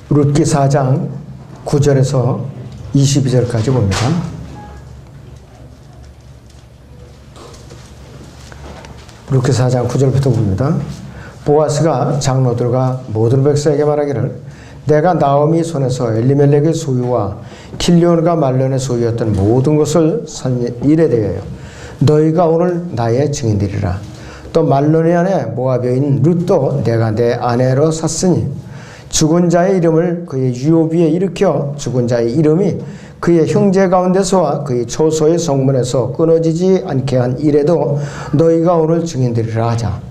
룻기 4장 9절에서 22절까지 봅니다. 룻기 4장 9절부터 봅니다. 보아스가 장로들과 모든 백성에게 말하기를 내가 나오미 손에서 엘리멜렉의 소유와 킬리온과 말론의 소유였던 모든 것을 산 일에 대하여 너희가 오늘 나의 증인들이라. 또 말론의 아내 모압여인 룻도 내가 내 아내로 샀으니 죽은 자의 이름을 그의 유업 위에 일으켜 죽은 자의 이름이 그의 형제 가운데서와 그의 초소의 성문에서 끊어지지 않게 한 이래도 너희가 오늘 증인들이라 하자.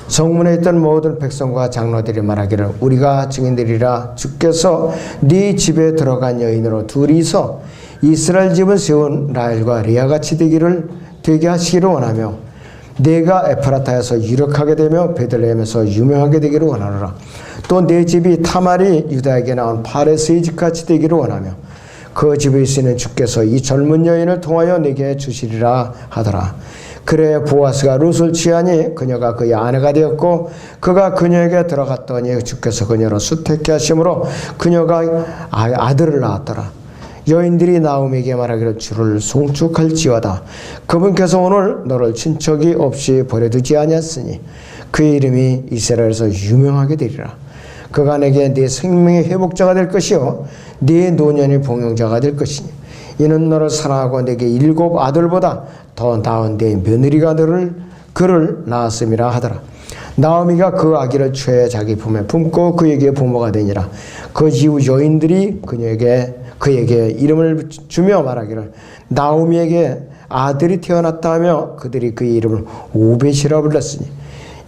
성문에 있던 모든 백성과 장로들이 말하기를 우리가 증인들이라. 주께서 네 집에 들어간 여인으로 둘이서 이스라엘 집을 세운 라헬과 레아같이 되게 하시기를 원하며 내가 에프라타에서 유력하게 되며 베들레헴에서 유명하게 되기를 원하노라. 또 내 집이 타말이 유다에게 나온 파레스의 집같이 되기를 원하며 그 집에 있으는 주께서 이 젊은 여인을 통하여 내게 주시리라 하더라. 그래 보아스가 룻을 취하니 그녀가 그의 아내가 되었고 그가 그녀에게 들어갔더니 주께서 그녀로 수택케 하심으로 그녀가 아들을 낳았더라. 여인들이 나오미에게 말하기를 주를 송축할지어다. 그분께서 오늘 너를 친척이 없이 버려두지 아니하였으니 그의 이름이 이스라엘에서 유명하게 되리라. 그가 내게 네 생명의 회복자가 될 것이요 네 노년의 봉용자가 될 것이니 이는 너를 사랑하고 내게 7 아들보다 더 나은 내 며느리가 그를 낳았음이라 하더라. 나오미가 그 아기를 취해 자기 품에 품고 그에게 부모가 되니라. 그 이후 여인들이 그에게 이름을 주며 말하기를 나오미에게 아들이 태어났다 하며 그들이 그의 이름을 오벳이라 불렀으니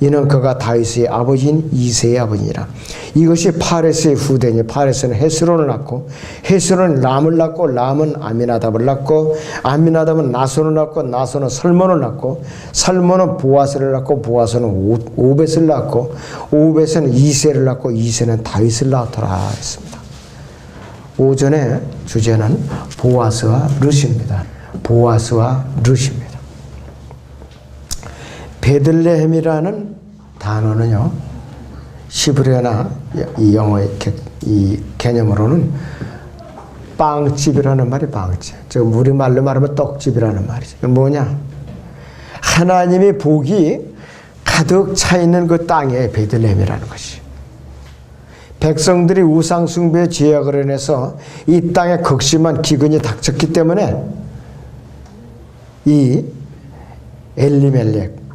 이는 그가 다윗의 아버지인 이새의 아버지니라. 이것이 파레스의 후대니 파레스는 헤스론을 낳고 헤스론은 람을 낳고 람은 아미나답을 낳고 아미나답은 나손을 낳고 나손은 설몬을 낳고 설몬은 보아스를 낳고 보아스는 오벳을 낳고 오벳은 이새를 낳고 이새는 다윗을 낳더라 했습니다. 오전의 주제는 보아스와 룻입니다. 보아스와 룻입니다. 베들레헴이라는 단어는요, 시브리어나 이 영어의 이 개념으로는 빵집이라는 말이 빵집. 우리말로 말하면 떡집이라는 말이죠. 그건 뭐냐? 하나님의 복이 가득 차 있는 그 땅에 베들레헴이라는 것이. 백성들이 우상숭배의 죄악으로 인해서 이 땅에 극심한 기근이 닥쳤기 때문에 이 엘리멜렉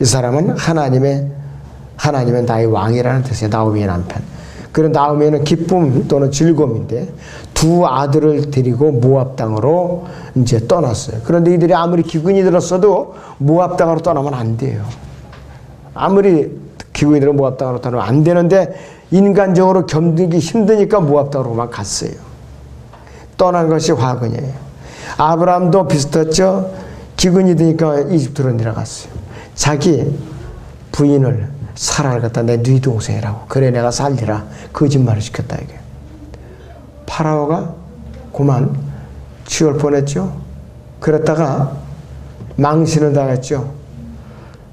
이 사람은 하나님의 나의 왕이라는 뜻이에요. 나오미의 남편. 그리고 나오미는 기쁨 또는 즐거움인데 두 아들을 데리고 모압 땅으로 이제 떠났어요. 그런데 이들이 아무리 기근이 들었어도 모압 땅으로 떠나면 안 돼요. 아무리 기근이 들어 모압 땅으로 떠나면 안 되는데 인간적으로 견디기 힘드니까 모압 땅으로만 갔어요. 떠난 것이 화근이에요. 아브라함도 비슷했죠. 기근이 드니까 이집트로 내려갔어요. 자기 부인을 사라를 갖다 내 네 동생이라고 그래 내가 살리라 거짓말을 시켰다 이게. 파라오가 그만 취할 뻔했죠. 그랬다가 망신을 당했죠.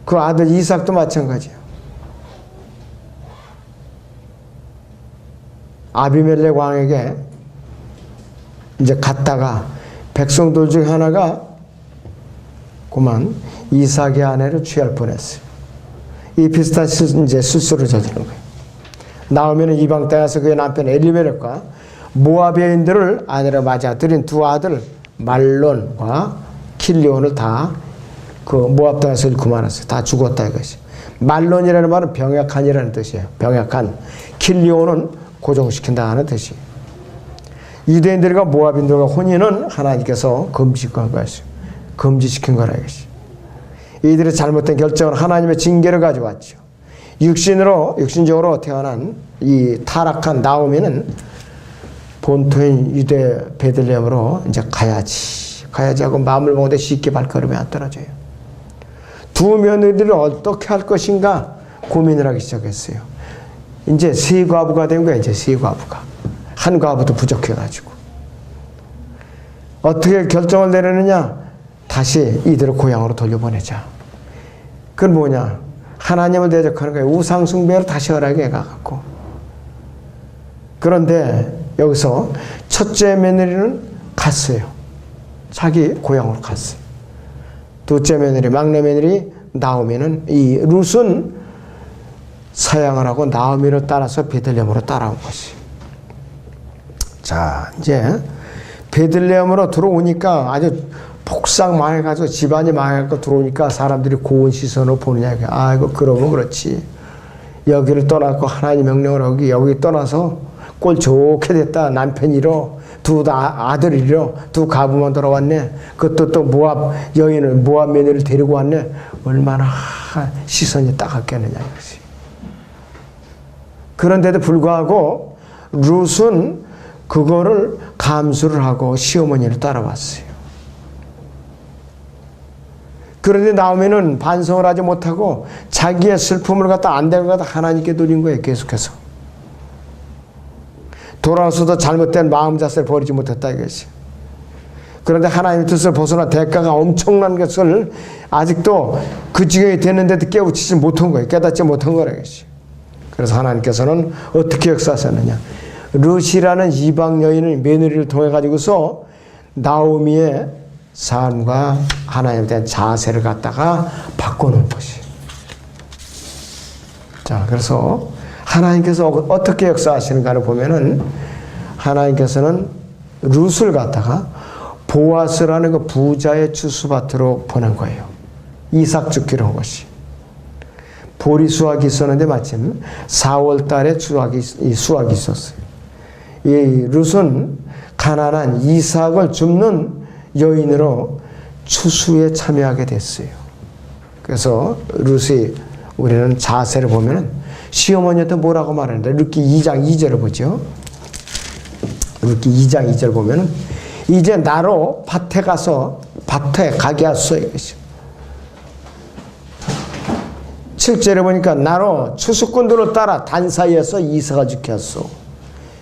그 아들 이삭도 마찬가지예요. 아비멜렉 왕에게 이제 갔다가 백성들 중 하나가 그만 이삭의 아내를 취할 뻔했어요. 이 비슷한 이제 실수를 저지른 거예요. 나오미는 이방 땅에서 그의 남편 엘리멜렉과 모압여인들을 아내로 맞아들인 두 아들 말론과 킬리온을 다 그 모압 땅에서 잃고 말았어요. 다 죽었다 이것이. 말론이라는 말은 병약한이라는 뜻이에요. 병약한. 킬리온은 고정시킨다는 뜻이에요. 유대인들과 모압인들과 혼인은 하나님께서 금지한 것이에요. 금지시킨 거라 이것이. 이들의 잘못된 결정은 하나님의 징계를 가져왔죠. 육신적으로 태어난 이 타락한 나오미는 본토인 유대 베들레헴으로 이제 가야지 하고 마음을 먹는데 쉽게 발걸음이 안 떨어져요. 두 며느리를 어떻게 할 것인가 고민을 하기 시작했어요. 이제 세 과부가 된 거예요. 이제 세 과부가. 한 과부도 부족해가지고. 어떻게 결정을 내리느냐? 다시 이들을 고향으로 돌려보내자. 그건 뭐냐? 하나님을 대적하는 거예요. 우상숭배를 다시 허락해 가갖고 그런데 여기서 첫째 며느리는 갔어요. 자기 고향으로 갔어요. 둘째 며느리, 막내 며느리 나오미는, 이 룻은 사양을 하고 나오미를 따라서 베들레헴으로 따라온 것이. 자, 이제 베들레헴으로 들어오니까 아주 폭삭 망해가지고 집안이 망해가지고 들어오니까 사람들이 고운 시선으로 보느냐. 아이고, 그러면 그렇지. 여기를 떠났고 하나님 명령을 하고 여기 떠나서 꼴 좋게 됐다. 남편 잃어. 두 아들 잃어. 두 가부만 돌아왔네. 그것도 또 모압 여인을, 모압 며느리를 데리고 왔네. 얼마나 시선이 따갑겠느냐 이것이. 그런데도 불구하고 룻은 그거를 감수를 하고 시어머니를 따라왔어요. 그런데 나오미는 반성을 하지 못하고 자기의 슬픔을 갖다 안 되는 걸 갖다 하나님께 돌린 거예요. 계속해서. 돌아와서도 잘못된 마음 자세를 버리지 못했다 이것이. 그런데 하나님의 뜻을 벗어나 대가가 엄청난 것을 아직도 그 지경이 됐는데도 깨우치지 못한 거예요. 깨닫지 못한 거라 이것이. 그래서 하나님께서는 어떻게 역사하셨느냐. 룻이라는 이방 여인을 며느리를 통해 가지고서 나오미의 삶과 하나님에 대한 자세를 갖다가 바꿔놓은 것이. 자, 그래서 하나님께서 어떻게 역사하시는가를 보면은 하나님께서는 룻을 갖다가 보아스라는 그 부자의 추수밭으로 보낸 거예요. 이삭 죽기로 한 것이. 보리 수확이 있었는데 마침 4월 달에 수확이 있었어요. 이 룻은 가난한 이삭을 줍는 여인으로 추수에 참여하게 됐어요. 그래서 룻이 우리는 자세를 보면은 시어머니한테 뭐라고 말하는데 룻기 2장 2절을 보죠. 룻기 2장 2절 보면은 이제 나로 밭에 가서 밭에 가게 하소서 이것이. 7절에 보니까 나로 추수꾼들을 따라 단 사이에서 이삭을 죽게 하소서.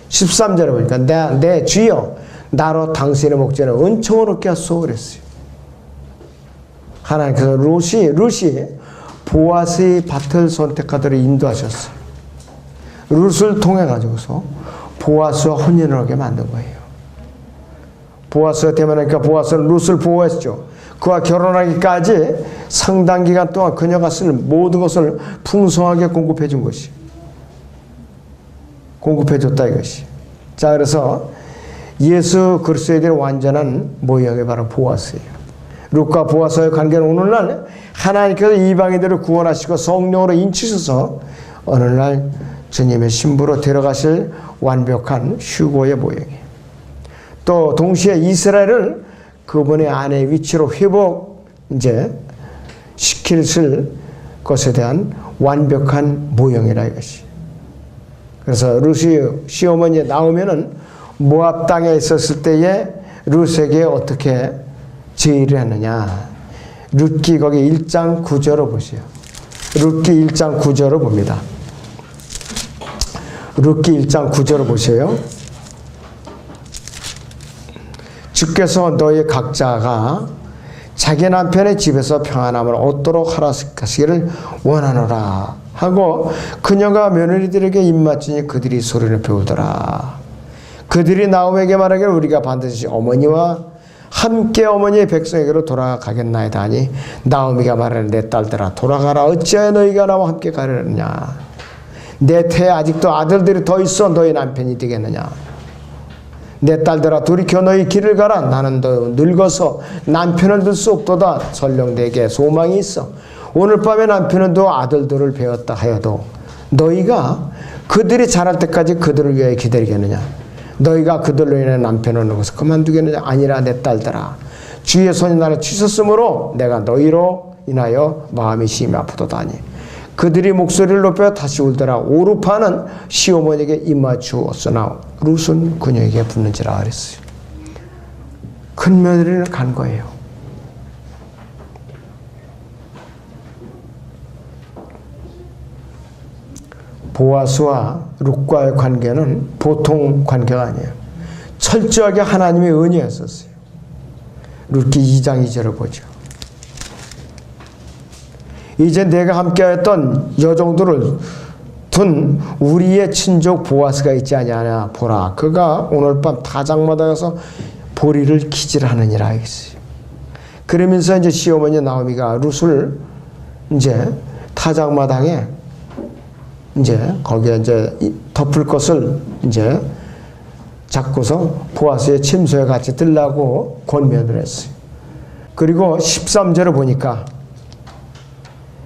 13절에 보니까 내 주여 나로 당신의 목전에 은총을 얻게 하소서 그랬어요. 하나님께서 룻이 보아스의 밭을 선택하도록 인도하셨어요. 룻을 통해 가지고서 보아스와 혼인을 하게 만든 거예요. 보아스가 태어나니까 보아스는 룻을 보호했죠. 그와 결혼하기까지 상당 기간 동안 그녀가 쓸 모든 것을 풍성하게 공급해 준 것이. 공급해 줬다 이것이. 자, 그래서 예수 그리스도의 완전한 모형이 바로 보아스예요. 룻과 보아스의 관계는 오늘날 하나님께서 이방인들을 구원하시고 성령으로 인치셔서 어느 날 주님의 신부로 데려가실 완벽한 휴거의 모형이에요. 또 동시에 이스라엘을 그분의 아내의 위치로 회복 시킬 것에 대한 완벽한 모형이라 이것이. 그래서 룻이 시어머니에 나오면은 모압 땅에 있었을 때에 룻에게 어떻게 제의를 했느냐. 룻기 거기 1장 9절을 보세요. 룻기 1장 9절을 봅니다. 룻기 1장 9절을 보세요. 주께서 너희 각자가 자기 남편의 집에서 평안함을 얻도록 하시기를 원하노라 하고 그녀가 며느리들에게 입맞추니 그들이 소리를 배우더라. 그들이 나오미에게 말하기를 우리가 반드시 어머니와 함께 어머니의 백성에게로 돌아가겠나이다 하니 나오미가 말하는 내 딸들아 돌아가라. 어찌하여 너희가 나와 함께 가려느냐. 내 태에 아직도 아들들이 더 있어 너희 남편이 되겠느냐. 내 딸들아 돌이켜 너희 길을 가라. 나는 더 늙어서 남편을 둘 수 없도다. 설령 내게 소망이 있어 오늘 밤에 남편은 또 아들들을 배웠다 하여도 너희가 그들이 자랄 때까지 그들을 위하여 기다리겠느냐. 너희가 그들로 인해 남편을 놓고서 그만두겠느냐. 아니라 내 딸들아 주의 손이 나를 치셨으므로 내가 너희로 인하여 마음이 심히 아프도다 하니 그들이 목소리를 높여 다시 울더라. 오르파는 시어머니에게 입맞추었으나 룻은 그녀에게 붙는지라 그랬어요. 큰 며느리는 간 거예요. 보아스와 룻과의 관계는 보통 관계가 아니에요. 철저하게 하나님의 은혜였었어요. 룻기 2장 2절을 보죠. 이제 내가 함께했던 여종들을 둔 우리의 친족 보아스가 있지 아니하냐 보라 그가 오늘 밤 타작마다 가서 보리를 기질하느니라 했어요. 그러면서 이제 시어머니 나오미가 룻을 이제 타작마당에 이제 거기에 이제 덮을 것을 이제 잡고서 보아스의 침소에 같이 들라고 권면을 했어요. 그리고 13절을 보니까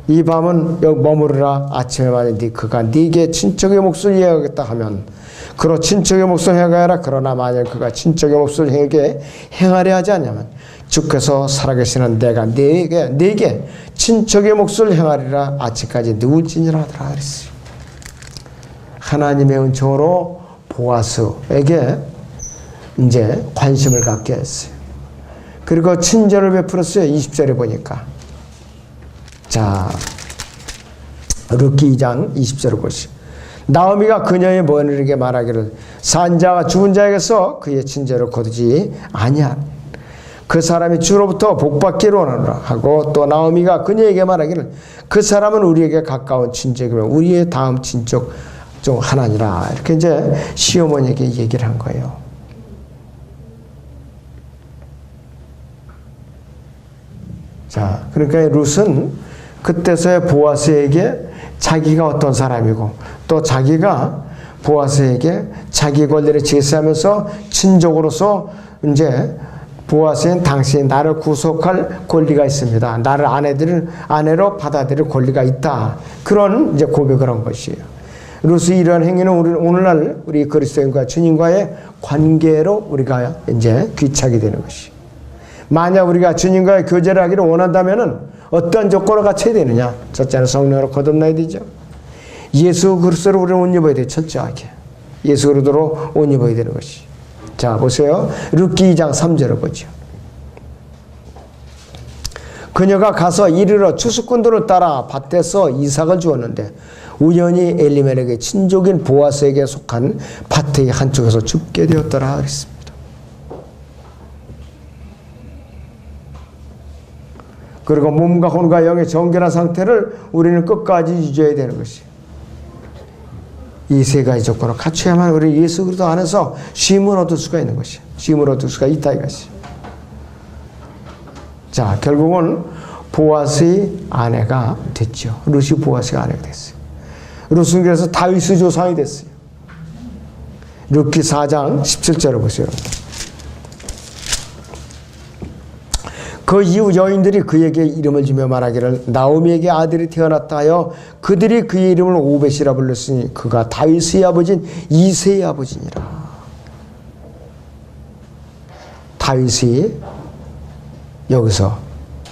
이 밤은 여기 머무르라 아침에 만일 그가 네게 친척의 몫을 이해하겠다 하면 그러 친척의 몫을 행하여라. 그러나 만일 그가 친척의 몫을 행하려 하지 않냐면 주께서 살아계시는 내가 네게 친척의 몫을 행하리라 아직까지 누울지니라 하더라 그랬어요. 하나님의 은총으로 보아스에게 이제 관심을 갖게 했어요. 그리고 친절을 베풀었어요. 20절에 보니까. 자, 룻기 2장 20절을 보시오. 나오미가 그녀의 며느리에게 말하기를 산 자가 죽은 자에게서 그의 친절을 거두지 아니한 그 사람이 주로부터 복받기를 원하노라 하고 또 나오미가 그녀에게 말하기를 그 사람은 우리에게 가까운 친족이며 우리의 다음 친족 중 하나니라. 이렇게 이제 시어머니에게 얘기를 한 거예요. 자, 그러니까 룻은 그때서야 보아스에게 자기가 어떤 사람이고 또 자기가 보아스에게 자기 권리를 제시하면서 친족으로서 이제 보아스는 당신이 나를 구속할 권리가 있습니다. 나를 아내로 받아들일 권리가 있다. 그런 이제 고백을 한 것이에요. 룻의 이러한 행위는 오늘날 우리 그리스도인과 주님과의 관계로 우리가 이제 귀착이 되는 것이. 만약 우리가 주님과의 교제를 하기를 원한다면은 어떤 조건을 갖춰야 되느냐? 첫째는 성령으로 거듭나야 되죠. 예수 그리스도로 우리는 옷 입어야 돼. 철저하게. 예수 그리스도로 옷 입어야 되는 것이. 자, 보세요. 룻기 2장 3절을 보죠. 그녀가 가서 이르러 추수꾼들을 따라 밭에서 이삭을 주었는데 우연히 엘리멜렉의 친족인 보아스에게 속한 밭의 한쪽에서 죽게 되었더라 그랬습니다. 그리고 몸과 혼과 영의 정결한 상태를 우리는 끝까지 유지해야 되는 것이에요. 이 세 가지 조건을 갖춰야만 우리 예수 그리스도 안에서 쉼을 얻을 수가 있는 것이에요. 쉼을 얻을 수가 있다 이것이. 자, 결국은 보아스의 아내가 됐죠. 룻이 보아스의 아내가 됐어요. 룻은 그래서 다윗의 조상이 됐어요. 룻기 4장 17절을 보세요. 그 이후 여인들이 그에게 이름을 주며 말하기를 나오미에게 아들이 태어났다 하여 그들이 그의 이름을 오벳이라 불렀으니 그가 다윗의 아버지인 이새의 아버지니라. 다윗이 여기서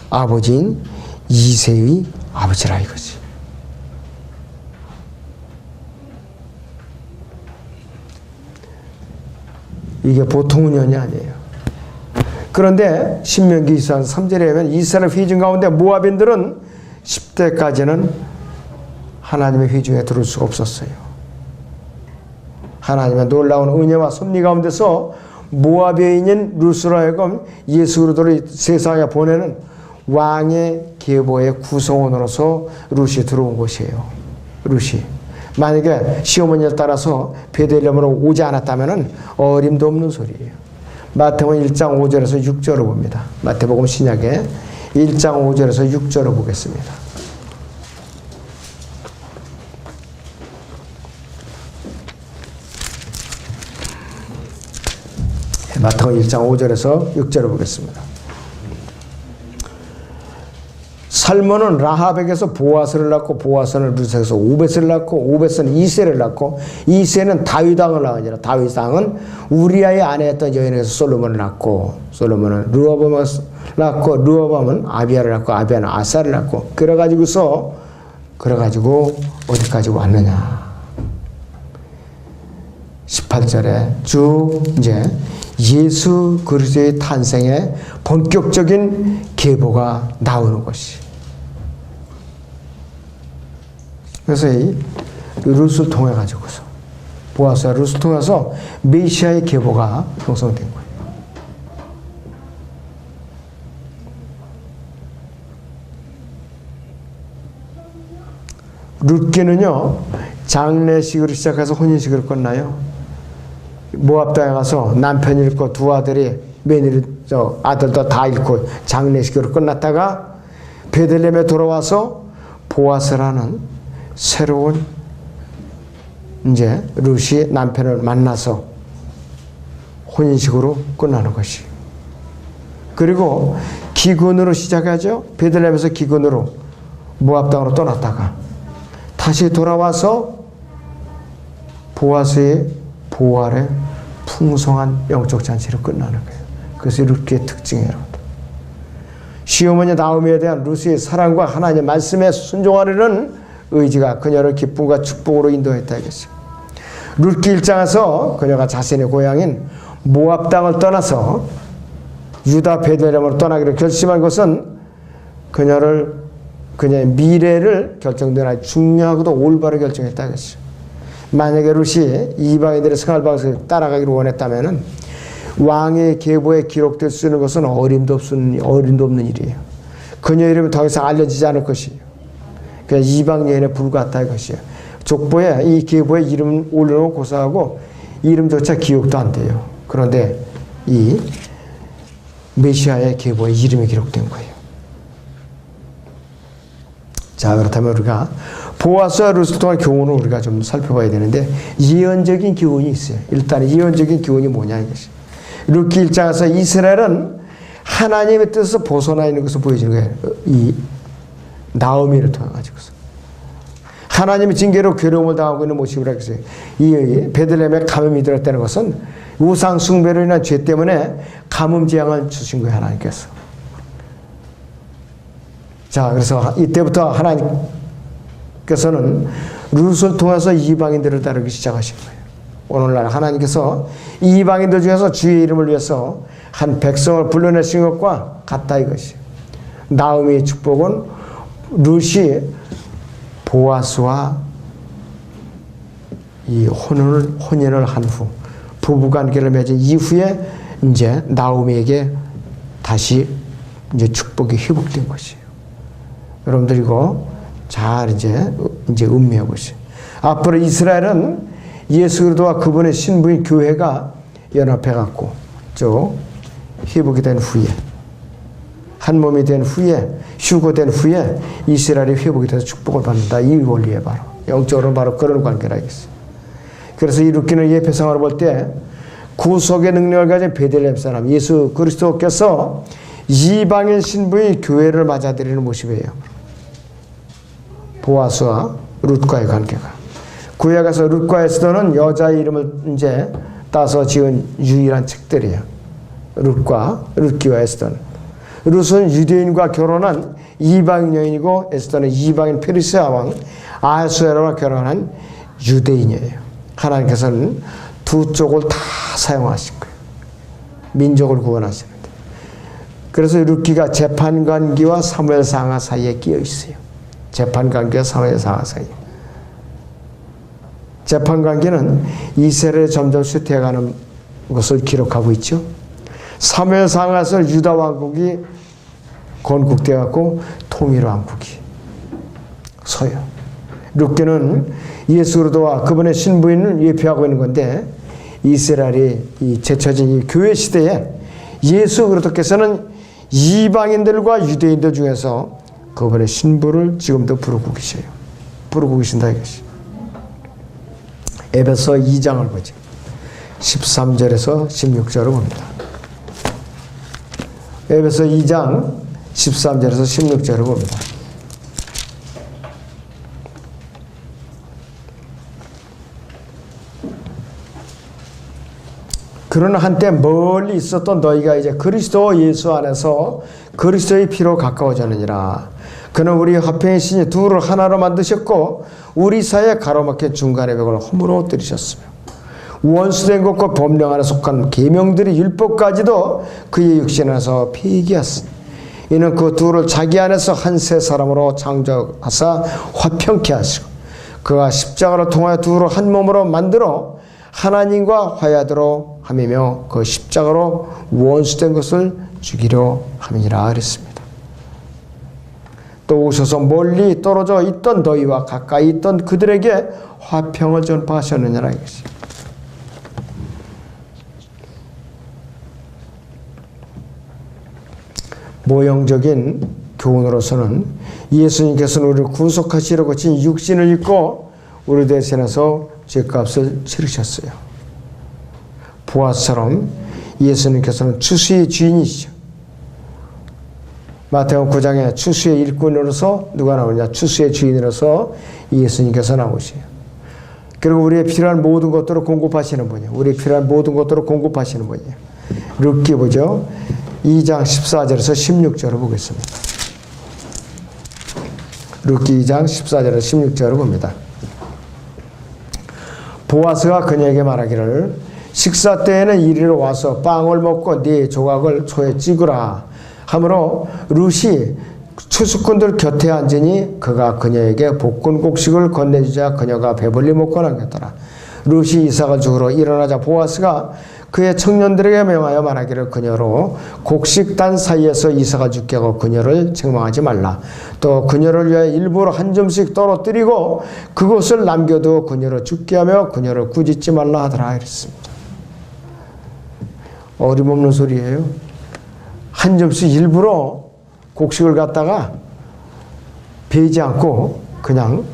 아버지인 이새의 아버지라 이거지. 이게 보통 운연이 아니에요. 그런데 신명기 24장 3절에 보면 이스라엘 회중 가운데 모압인들은 10대까지는 하나님의 회중에 들어올 수가 없었어요. 하나님의 놀라운 은혜와 섭리 가운데서 모압 여인인 룻으로 하여금 예수 그리스도를 세상에 보내는 왕의 계보의 구성원으로서 룻이 들어온 것이에요. 룻이. 만약에 시어머니를 따라서 베들레헴으로 오지 않았다면 어림도 없는 소리예요. 마태복음 1장 5절에서 6절을 봅니다. 마태복음 신약에 1장 5절에서 6절을 보겠습니다. 마태복음 1장 5절에서 6절을 보겠습니다. 살몬은 라합에게서 보아스를 낳고 보아스는 룻에게서 오벳을 낳고 오벳은 이새를 낳고 이새는 다윗 왕을 낳으니라. 다윗 왕은 우리아의 아내였던 여인에게서 솔로몬을 낳고 솔로몬은 르호보암을 낳고 르호보암은 아비야를 낳고 아비야는 아사를 낳고 그래가지고 어디까지 왔느냐. 18절에 쭉 이제 예수 그리스도의 탄생의 본격적인 계보가 나오는 것이. 그래서 이 룻을 통해 가지고서 보아스와 룻을 통해서 메시아의 계보가 형성된 거예요. 룻기는요 장례식으로 시작해서 혼인식으로 끝나요. 모압 땅에 가서 남편 잃고 두 아들이 며느리 아들도 다 잃고 장례식으로 끝났다가 베들레헴에 돌아와서 보아스라는 새로운 이제 룻이 남편을 만나서 혼인식으로 끝나는 것이. 그리고 기근으로 시작하죠. 베들레헴에서 기근으로 모압 땅으로 떠났다가 다시 돌아와서 보아스의 보활의 풍성한 영적 잔치로 끝나는 거예요. 그것이 룻기의 특징이에요. 시어머니 나오미에 대한 룻의 사랑과 하나님의 말씀에 순종하려는 의지가 그녀를 기쁨과 축복으로 인도했다 이것이. 룻기 1장에서 그녀가 자신의 고향인 모압 땅을 떠나서 유다 베들레헴으로 떠나기로 결심한 것은 그녀의 미래를 결정되는 아주 중요하고도 올바르게 결정했다 이것이. 만약에 룻이 이방인들의 생활 방식을 따라가기를 원했다면 왕의 계보에 기록될 수 있는 것은 어림도 없는 일이에요. 그녀 이름은 더 이상 알려지지 않을 것이에요. 그냥 이방 여인에 불과하다 이것이에요. 족보에 이 계보에 이름 올려놓고 고사하고 이름조차 기억도 안 돼요. 그런데 이 메시아의 계보에 이름이 기록된 거예요. 자, 그렇다면 우리가 보아스와 룻을 통한 교훈을 우리가 좀 살펴봐야 되는데 예언적인 교훈이 있어요. 일단 예언적인 교훈이 뭐냐 이것이. 룻기 1장에서 이스라엘은 하나님의 뜻에서 벗어나 있는 것을 보여주는 거예요. 이 나오미를 통해 가지고서 하나님의 징계로 괴로움을 당하고 있는 모습이라 했어요. 이 베들레헴에 가뭄이 들었다는 것은 우상 숭배로 인한 죄 때문에 가뭄 재앙을 주신 거예요. 하나님께서. 자, 그래서 이때부터 하나님께서는 룻을 통해서 이방인들을 다루기 시작하신 거예요. 오늘날 하나님께서 이방인들 중에서 주의 이름을 위해서 한 백성을 불러내신 것과 같다 이것이. 나오미의 축복은 룻이 보아스와 이 혼인을 한 후 부부관계를 맺은 이후에 이제 나오미에게 다시 이제 축복이 회복된 것이에요. 여러분들 이거 잘 이제 음미하고 있어요. 앞으로 이스라엘은 예수 그리스도와 그분의 신부인 교회가 연합해갖고 회복이 된 후에 한 몸이 된 후에 휴거된 후에 이스라엘이 회복이 돼서 축복을 받는다. 이 원리에 바로 영적으로 바로 그런 관계라겠어요. 그래서 이 룻기는 예배 생활을 볼 때 구속의 능력을 가진 베들레헴 사람 예수 그리스도께서 이방인 신부의 교회를 맞아들이는 모습이에요. 보아스와 룻과의 관계가. 구약에서 룻과 에스더는 여자 이름을 이제 따서 지은 유일한 책들이에요. 룻기와 에스더는. 룻은 유대인과 결혼한 이방인 여인이고 에스더는 이방인 페르시아 왕 아하수에로와 결혼한 유대인이에요. 하나님께서는 두 쪽을 다 사용하신 거예요. 민족을 구원하시는데. 그래서 룻기가 재판관기와 사무엘 상하 사이에 끼어 있어요. 재판관기와 사무엘 상하 사이. 재판관기는 이스라엘이 점점 쇠퇴해가는 것을 기록하고 있죠. 사무엘 상하에서 유다 왕국이 건국되어 갖고 통일왕국이 서요. 룻기는 예수 그리스도와 그분의 신부인을 예표하고 있는 건데 이스라엘이 이 제쳐진 이 교회 시대에 예수 그리스도께서는 이방인들과 유대인들 중에서 그분의 신부를 지금도 부르고 계셔요. 부르고 계신다 이것이. 에베소 2장을 보죠. 13절에서 16절을 봅니다. 에베소 2장 13절에서 16절을 봅니다. 그러나 한때 멀리 있었던 너희가 이제 그리스도 예수 안에서 그리스도의 피로 가까워졌느니라. 그는 우리 화평이시니 둘을 하나로 만드셨고 우리 사이에 가로막힌 중간의 벽을 허물어 들이셨으며 원수된 것과 법령 안에 속한 계명들이 율법까지도 그의 육신 안에서 폐기하시니 이는 그 둘을 자기 안에서 한 세 사람으로 창조하사 화평케 하시고 그가 십자가를 통하여 둘을 한 몸으로 만들어 하나님과 화해하도록 함이며 그 십자가로 원수된 것을 죽이려 함이니라 그랬습니다. 또 오셔서 멀리 떨어져 있던 너희와 가까이 있던 그들에게 화평을 전파하셨느니라 이것이. 모형적인 교훈으로서는 예수님께서는 우리를 구속하시려고 진 육신을 입고 우리 대신해서 죄값을 치르셨어요. 보아스처럼 예수님께서는 추수의 주인이시죠. 마태복음 9장에 추수의 일꾼으로서 누가 나오냐? 추수의 주인으로서 예수님께서 나오시요. 그리고 우리의 필요한 모든 것들을 공급하시는 분이에요. 우리의 필요한 모든 것들을 공급하시는 분이에요. 룻기 보죠. 2장 14절에서 16절을 보겠습니다. 룻기 2장 14절에서 16절을 봅니다. 보아스가 그녀에게 말하기를 식사 때에는 이리로 와서 빵을 먹고 네 조각을 초에 찍으라 하므로 룻이 추수꾼들 곁에 앉으니 그가 그녀에게 볶은 곡식을 건네주자 그녀가 배불리 먹고 남겼더라. 룻이 이삭을 주우러 일어나자 보아스가 그의 청년들에게 명하여 말하기를 그녀로 곡식단 사이에서 이삭을 죽게 하고 그녀를 책망하지 말라. 또 그녀를 위하여 일부러 한 점씩 떨어뜨리고 그것을 남겨두어 그녀를 죽게 하며 그녀를 꾸짖지 말라 하더라 이랬습니다. 어림없는 소리예요. 한 점씩 일부러 곡식을 갖다가 베이지 않고 그냥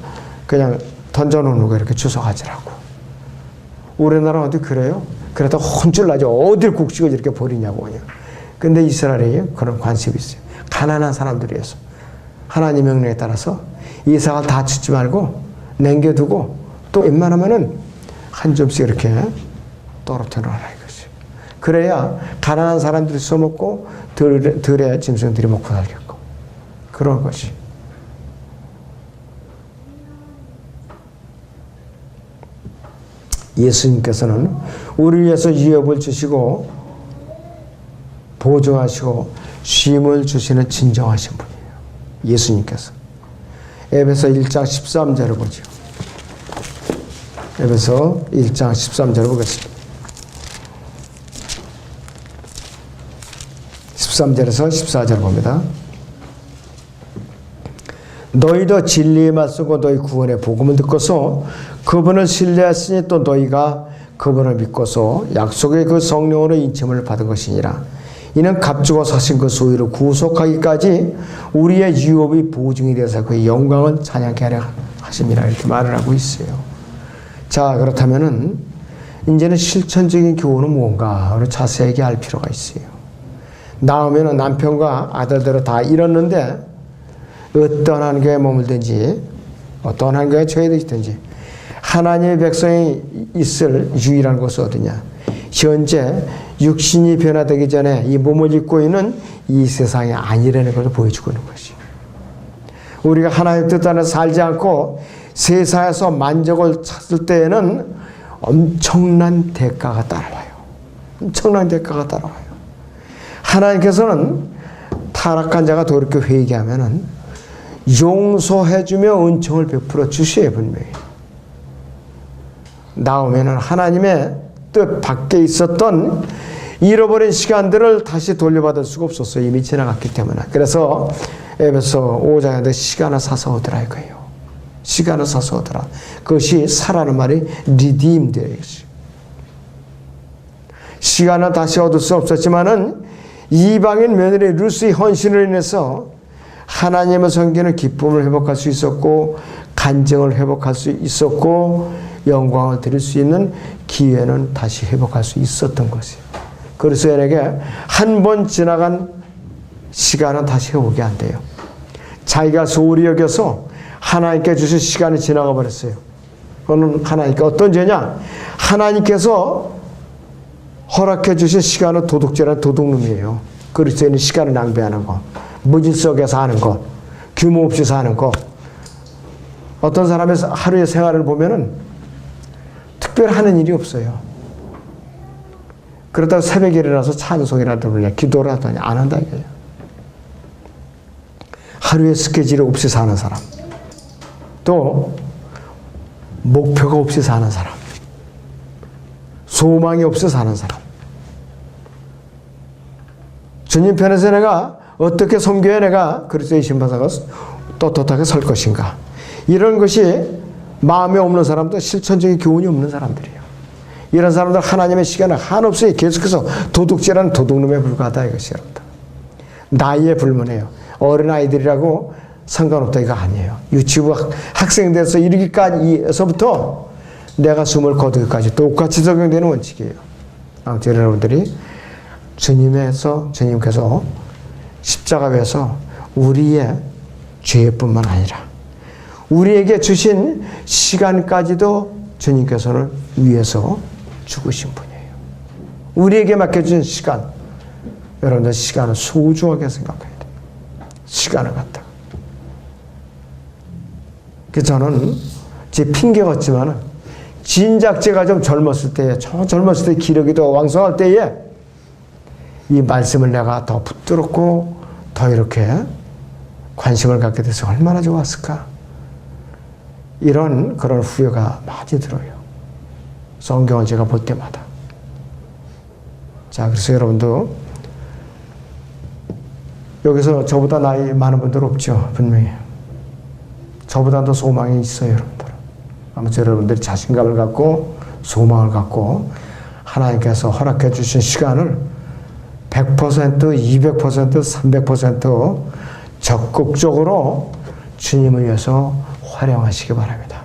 던져놓는 거 이렇게 주워가지라고. 우리나라 어디 그래요? 그러다 혼쭐 나죠. 어딜 곡식을 이렇게 버리냐고. 근데 이스라엘이 그런 관습이 있어요. 가난한 사람들이어서 하나님 명령에 따라서 이삭을 다 주지 말고 남겨두고 또 웬만하면은 한 점씩 이렇게 떨어뜨려라 이것이. 그래야 가난한 사람들이 써먹고 들의 짐승들이 먹고 살겠고 그런 것이. 예수님께서는 우리를 위해서 위협을 주시고 보증하시고 쉼을 주시는 진정하신 분이에요. 예수님께서. 에베소 1장 13절을 보죠. 에베소 1장 13절을 보겠습니다. 13절에서 14절 봅니다. 너희도 진리의 말씀과 너희 구원의 복음을 듣고서 그분을 신뢰했으니 또 너희가 그분을 믿고서 약속의 그 성령으로 인침을 받은 것이니라. 이는 값주고 사신 그 소유를 구속하기까지 우리의 유업이 보증이 되어서 그의 영광을 찬양케 하려 하심이라 이렇게 말을 하고 있어요. 자, 그렇다면은 이제는 실천적인 교훈은 무언가를 자세하게 알 필요가 있어요. 나오면은 남편과 아들들을 다 잃었는데 어떤 한교에 머물든지 어떤 한교에 처해있든지 하나님의 백성이 있을 유일한 곳은 어디냐? 현재 육신이 변화되기 전에 이 몸을 입고 있는 이 세상이 아니라는 것을 보여주고 있는 것이에요. 우리가 하나님의 뜻 안에 살지 않고 세상에서 만족을 찾을 때에는 엄청난 대가가 따라와요. 엄청난 대가가 따라와요. 하나님께서는 타락한 자가 돌이켜 회개하면은 용서해주며 은총을 베풀어 주셔야 분명히. 나오면은 하나님의 뜻 밖에 있었던 잃어버린 시간들을 다시 돌려받을 수가 없었어요. 이미 지나갔기 때문에. 그래서 에베소 5장에 시간을 사서 오더라 이거예요. 시간을 사서 오더라. 그것이 사라는 말이 redeemed예요. 시간은 다시 얻을 수 없었지만은 이방인 며느리 룻의 헌신을 인해서 하나님을 섬기는 기쁨을 회복할 수 있었고 간증을 회복할 수 있었고 영광을 드릴 수 있는 기회는 다시 회복할 수 있었던 것이에요. 그래서 얘에게 한 번 지나간 시간은 다시 회복이 안 돼요. 자기가 소홀히 여겨서 하나님께 주신 시간이 지나가 버렸어요. 그거는 하나님께 어떤 죄냐? 하나님께서 허락해 주신 시간은 도둑질한 도둑놈이에요. 그리스도인은 시간을 낭비하는 거, 무질서하게 사는 거, 규모 없이 사는 거. 어떤 사람의 하루의 생활을 보면은 특별히 하는 일이 없어요. 그러다가 새벽에 일어나서 찬송이라든지 기도를 하더니 안 한다 이거예요. 하루의 스케줄이 없이 사는 사람, 또 목표가 없이 사는 사람, 소망이 없이 사는 사람. 주님 편에서 내가 어떻게 섬겨야 내가 그리스도의 신바사가 떳떳하게 설 것인가. 이런 것이 마음에 없는 사람도 실천적인 교훈이 없는 사람들이에요. 이런 사람들 하나님의 시간을 한없이 계속해서 도둑질하는 도둑놈에 불과하다 이것이 여러분들. 나이에 불문해요. 어린아이들이라고 상관없다 이거 아니에요. 유치부 학생 돼서 이르기까지서부터 내가 숨을 거두기까지 똑같이 적용되는 원칙이에요. 아무튼 여러분들이 주님께서 십자가에서 우리의 죄뿐만 아니라 우리에게 주신 시간까지도 주님께서는 위해서 죽으신 분이에요. 우리에게 맡겨준 시간, 여러분들 시간을 소중하게 생각해야 돼요. 시간을 갖다가. 그래서 저는 제 핑계 같지만은 진작 제가 좀 젊었을 때에, 저 젊었을 때 기력이 더 왕성할 때에 이 말씀을 내가 더 붙들었고 더 이렇게 관심을 갖게 돼서 얼마나 좋았을까. 이런 그런 후회가 많이 들어요. 성경을 제가 볼 때마다. 자, 그래서 여러분도 여기서 저보다 나이 많은 분들 없죠. 분명히. 저보다 더 소망이 있어요, 여러분들. 아무튼 여러분들이 자신감을 갖고 소망을 갖고 하나님께서 허락해 주신 시간을 100%, 200%, 300% 적극적으로 주님을 위해서 활용하시기 바랍니다.